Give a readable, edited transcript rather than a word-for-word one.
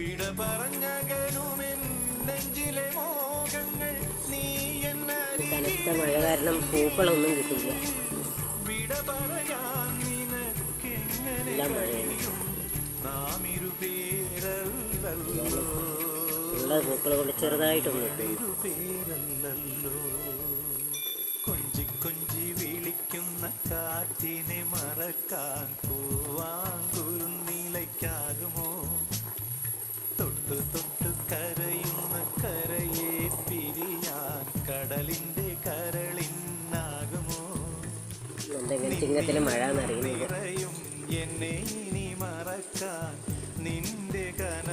വിട പറഞ്ഞകലുമെൻ നെഞ്ചിലെ മോഹങ്ങൾ നീ കനത്ത മഴ കാരണം പൂക്കളൊന്നും കിട്ടില്ല. വിട പറയാൻ നിനക്കെങ്ങനെ നാം ഇരുപേരല്ലോ ഉള്ള പൂക്കൾ കൊണ്ട് ചെറുതായിട്ടൊന്നും പേരല്ലോ. കൊഞ്ചി കൊഞ്ചി വിളിക്കുന്ന കാറ്റിനെ മറക്കാൻ പൂവാങ്കുരുന്നിലയ്ക്കാകുമോ? തൊട്ടു തൊട്ടു കരയുന്ന കരയെ പിരിയാൻ കടലിന്റെ കരളിനാകുമോ? ചിങ്ങത്തിലെ മഴ എന്നറിയുന്നത് എന്നെ ഇനി മറക്കാൻ നിന്റെ കന